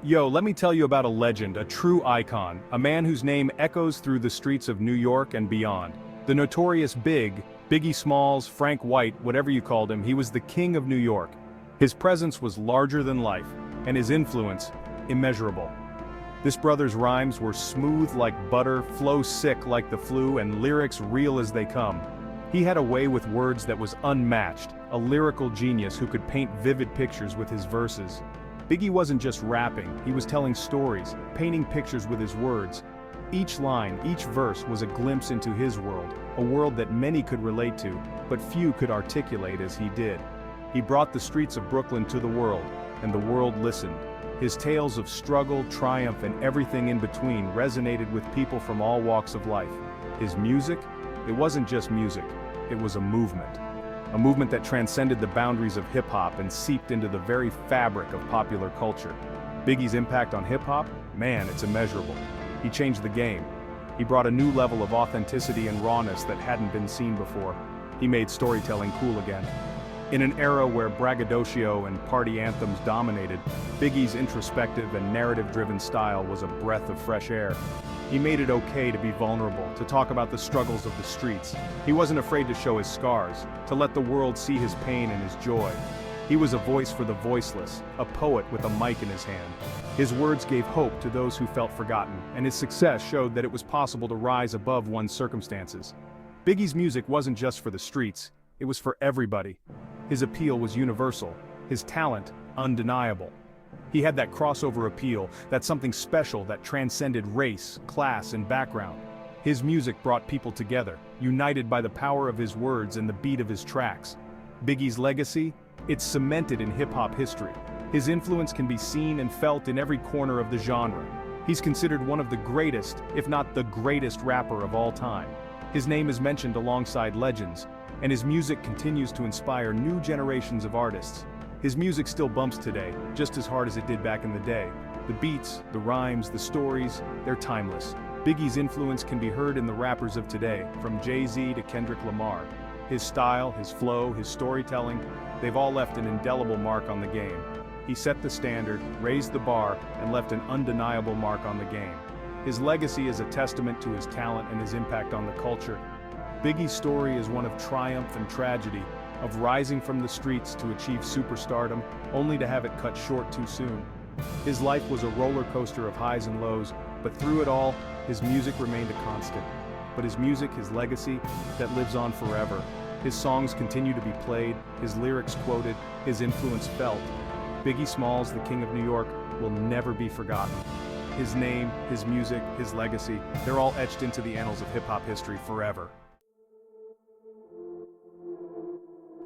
Yo, let me tell you about a legend, a true icon, a man whose name echoes through the streets of New York and beyond. The notorious Biggie Smalls, Frank White, whatever you called him, he was the king of New York. His presence was larger than life, and his influence, immeasurable. This brother's rhymes were smooth like butter, flow sick like the flu, and lyrics real as they come. He had a way with words that was unmatched, a lyrical genius who could paint vivid pictures with his verses. Biggie wasn't just rapping, he was telling stories, painting pictures with his words. Each line, each verse was a glimpse into his world, a world that many could relate to, but few could articulate as he did. He brought the streets of Brooklyn to the world, and the world listened. His tales of struggle, triumph, and everything in between resonated with people from all walks of life. His music? It wasn't just music, it was a movement. A movement that transcended the boundaries of hip-hop and seeped into the very fabric of popular culture. Biggie's impact on hip-hop? Man, it's immeasurable. He changed the game. He brought a new level of authenticity and rawness that hadn't been seen before. He made storytelling cool again. In an era where braggadocio and party anthems dominated, Biggie's introspective and narrative-driven style was a breath of fresh air. He made it okay to be vulnerable, to talk about the struggles of the streets. He wasn't afraid to show his scars, to let the world see his pain and his joy. He was a voice for the voiceless, a poet with a mic in his hand. His words gave hope to those who felt forgotten, and his success showed that it was possible to rise above one's circumstances. Biggie's music wasn't just for the streets, it was for everybody. His appeal was universal, his talent undeniable. He had that crossover appeal, that something special that transcended race, class, and background. His music brought people together, united by the power of his words and the beat of his tracks. Biggie's legacy? It's cemented in hip-hop history. His influence can be seen and felt in every corner of the genre. He's considered one of the greatest, if not the greatest rapper of all time. His name is mentioned alongside legends, and his music continues to inspire new generations of artists. His music still bumps today, just as hard as it did back in the day. The beats, the rhymes, the stories, they're timeless. Biggie's influence can be heard in the rappers of today, from Jay-Z to Kendrick Lamar. His style, his flow, his storytelling, they've all left an indelible mark on the game. He set the standard, raised the bar, and left an undeniable mark on the game. His legacy is a testament to his talent and his impact on the culture. Biggie's story is one of triumph and tragedy, of rising from the streets to achieve superstardom, only to have it cut short too soon. His life was a roller coaster of highs and lows, but through it all, his music remained a constant. But his music, his legacy, that lives on forever. His songs continue to be played, his lyrics quoted, his influence felt. Biggie Smalls, the King of New York, will never be forgotten. His name, his music, his legacy, they're all etched into the annals of hip-hop history forever.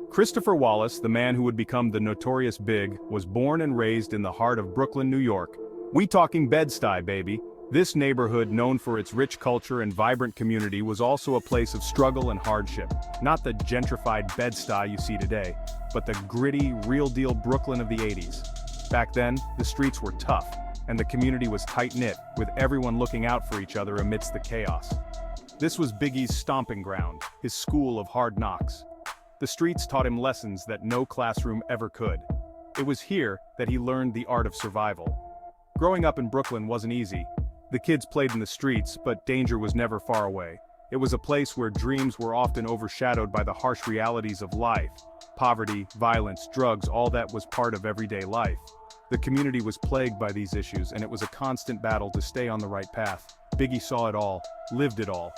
Christopher Wallace, the man who would become the Notorious Big, was born and raised in the heart of Brooklyn, New York. We talking Bed-Stuy, baby. This neighborhood, known for its rich culture and vibrant community, was also a place of struggle and hardship. Not the gentrified Bed-Stuy you see today, but the gritty, real-deal Brooklyn of the 80s. Back then, the streets were tough, and the community was tight-knit, with everyone looking out for each other amidst the chaos. This was Biggie's stomping ground, his school of hard knocks. The streets taught him lessons that no classroom ever could. It was here that he learned the art of survival. Growing up in Brooklyn wasn't easy. The kids played in the streets, but danger was never far away. It was a place where dreams were often overshadowed by the harsh realities of life. Poverty, violence, drugs, all that was part of everyday life. The community was plagued by these issues, and it was a constant battle to stay on the right path. Biggie saw it all, lived it all.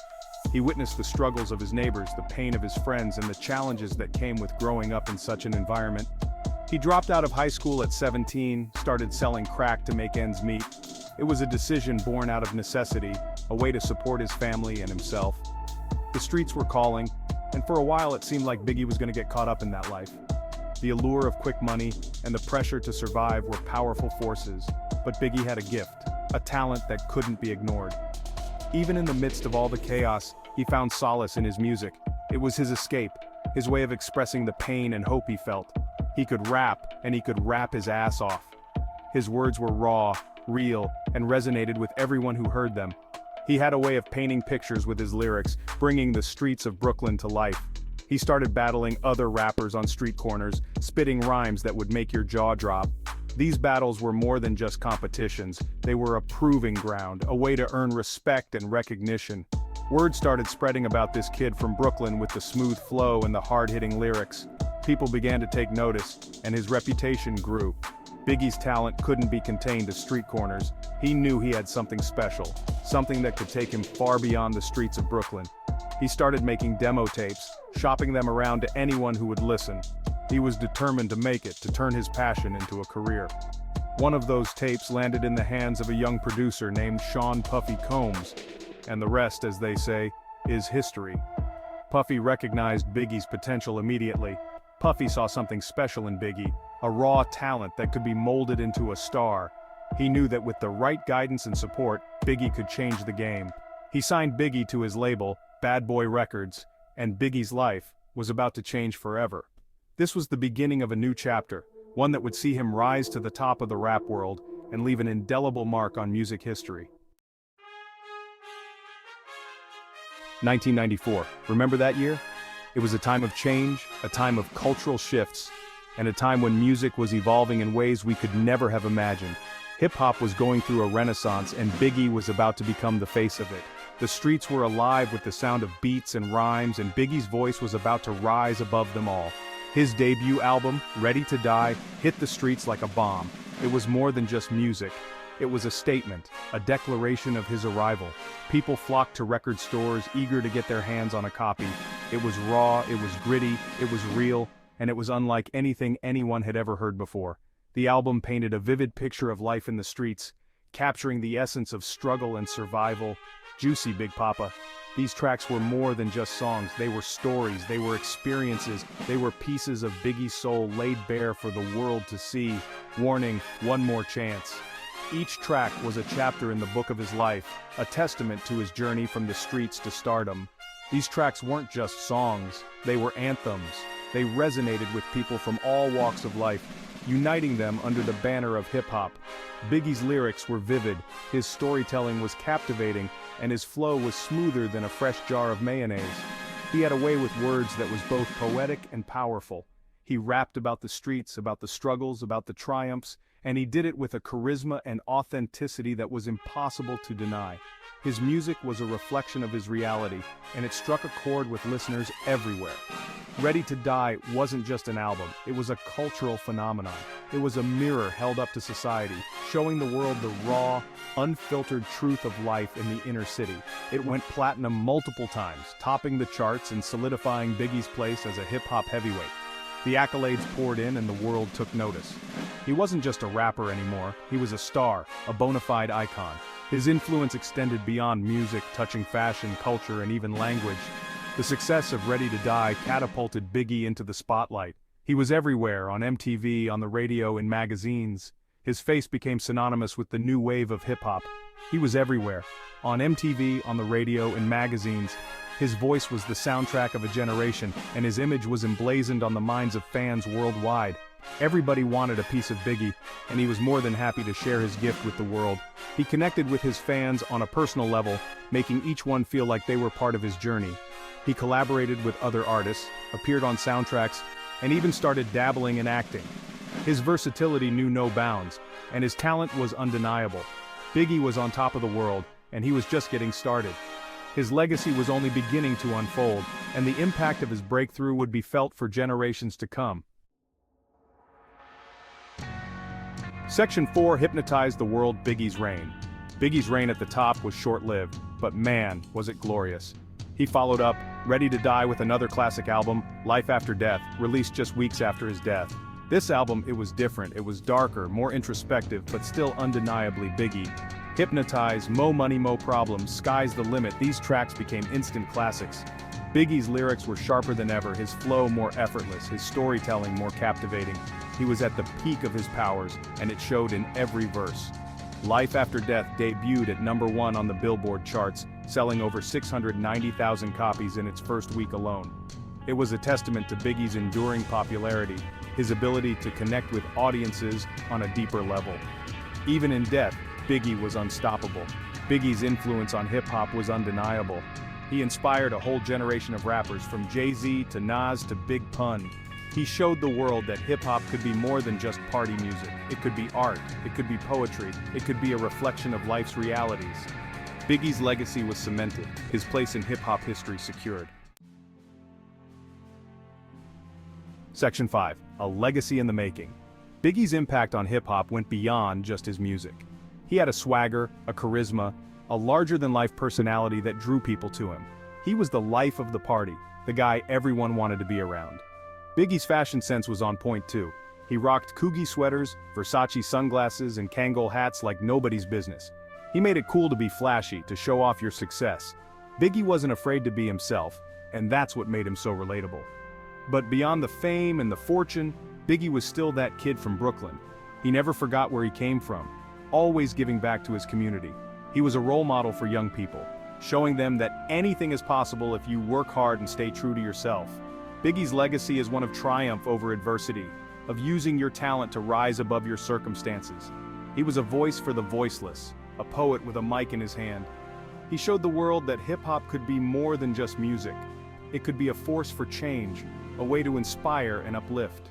He witnessed the struggles of his neighbors, the pain of his friends, and the challenges that came with growing up in such an environment. He dropped out of high school at 17, started selling crack to make ends meet. It was a decision born out of necessity, a way to support his family and himself. The streets were calling, and for a while it seemed like Biggie was going to get caught up in that life. The allure of quick money and the pressure to survive were powerful forces, but Biggie had a gift, a talent that couldn't be ignored. Even in the midst of all the chaos, he found solace in his music. It was his escape, his way of expressing the pain and hope he felt. He could rap, and he could rap his ass off. His words were raw, real, and resonated with everyone who heard them. He had a way of painting pictures with his lyrics, bringing the streets of Brooklyn to life. He started battling other rappers on street corners, spitting rhymes that would make your jaw drop. These battles were more than just competitions, they were a proving ground, a way to earn respect and recognition. Word started spreading about this kid from Brooklyn with the smooth flow and the hard-hitting lyrics. People began to take notice, and his reputation grew. Biggie's talent couldn't be contained to street corners. He knew he had something special, something that could take him far beyond the streets of Brooklyn. He started making demo tapes, shopping them around to anyone who would listen. He was determined to make it, to turn his passion into a career. One of those tapes landed in the hands of a young producer named Sean Puffy Combs, and the rest, as they say, is history. Puffy recognized Biggie's potential immediately. Puffy saw something special in Biggie, a raw talent that could be molded into a star. He knew that with the right guidance and support, Biggie could change the game. He signed Biggie to his label, Bad Boy Records, and Biggie's life was about to change forever. This was the beginning of a new chapter, one that would see him rise to the top of the rap world and leave an indelible mark on music history. 1994, remember that year? It was a time of change, a time of cultural shifts, and a time when music was evolving in ways we could never have imagined. Hip-hop was going through a renaissance and Biggie was about to become the face of it. The streets were alive with the sound of beats and rhymes, and Biggie's voice was about to rise above them all. His debut album, Ready to Die, hit the streets like a bomb. It was more than just music. It was a statement, a declaration of his arrival. People flocked to record stores, eager to get their hands on a copy. It was raw, it was gritty, it was real, and it was unlike anything anyone had ever heard before. The album painted a vivid picture of life in the streets, capturing the essence of struggle and survival. Juicy, Big Papa. These tracks were more than just songs, they were stories, they were experiences, they were pieces of Biggie's soul laid bare for the world to see. Warning, one more chance. Each track was a chapter in the book of his life, a testament to his journey from the streets to stardom. These tracks weren't just songs, they were anthems. They resonated with people from all walks of life, uniting them under the banner of hip-hop. Biggie's lyrics were vivid, his storytelling was captivating, and his flow was smoother than a fresh jar of mayonnaise. He had a way with words that was both poetic and powerful. He rapped about the streets, about the struggles, about the triumphs, and he did it with a charisma and authenticity that was impossible to deny. His music was a reflection of his reality, and it struck a chord with listeners everywhere. Ready to Die wasn't just an album, it was a cultural phenomenon. It was a mirror held up to society, showing the world the raw, unfiltered truth of life in the inner city. It went platinum multiple times, topping the charts and solidifying Biggie's place as a hip-hop heavyweight. The accolades poured in and the world took notice. He wasn't just a rapper anymore, he was a star, a bona fide icon. His influence extended beyond music, touching fashion, culture, and even language. The success of Ready to Die catapulted Biggie into the spotlight. He was everywhere, on MTV, on the radio, in magazines. His face became synonymous with the new wave of hip-hop. He was everywhere, on MTV, on the radio, in magazines. His voice was the soundtrack of a generation, and his image was emblazoned on the minds of fans worldwide. Everybody wanted a piece of Biggie, and he was more than happy to share his gift with the world. He connected with his fans on a personal level, making each one feel like they were part of his journey. He collaborated with other artists, appeared on soundtracks, and even started dabbling in acting. His versatility knew no bounds, and his talent was undeniable. Biggie was on top of the world, and he was just getting started. His legacy was only beginning to unfold, and the impact of his breakthrough would be felt for generations to come. Section 4 hypnotized the world. Biggie's reign. Biggie's reign at the top was short-lived, but man, was it glorious. He followed up, Ready to Die, with another classic album, Life After Death, released just weeks after his death. This album, it was different, it was darker, more introspective, but still undeniably Biggie. Hypnotize, Mo Money Mo Problems, Sky's the Limit, these tracks became instant classics. Biggie's lyrics were sharper than ever, his flow more effortless, his storytelling more captivating. He was at the peak of his powers, and it showed in every verse. Life After Death debuted at #1 on the Billboard charts, selling over 690,000 copies in its first week alone. It was a testament to Biggie's enduring popularity, his ability to connect with audiences on a deeper level. Even in death, Biggie was unstoppable. Biggie's influence on hip-hop was undeniable. He inspired a whole generation of rappers from Jay-Z to Nas to Big Pun. He showed the world that hip-hop could be more than just party music. It could be art, it could be poetry, it could be a reflection of life's realities. Biggie's legacy was cemented, his place in hip-hop history secured. Section 5. A legacy in the making. Biggie's impact on hip-hop went beyond just his music. He had a swagger, a charisma, a larger-than-life personality that drew people to him. He was the life of the party, the guy everyone wanted to be around. Biggie's fashion sense was on point too. He rocked Coogi sweaters, Versace sunglasses, and Kangol hats like nobody's business. He made it cool to be flashy, to show off your success. Biggie wasn't afraid to be himself, and that's what made him so relatable. But beyond the fame and the fortune, Biggie was still that kid from Brooklyn. He never forgot where he came from, always giving back to his community. He was a role model for young people, showing them that anything is possible if you work hard and stay true to yourself. Biggie's legacy is one of triumph over adversity, of using your talent to rise above your circumstances. He was a voice for the voiceless, a poet with a mic in his hand. He showed the world that hip-hop could be more than just music. It could be a force for change, a way to inspire and uplift.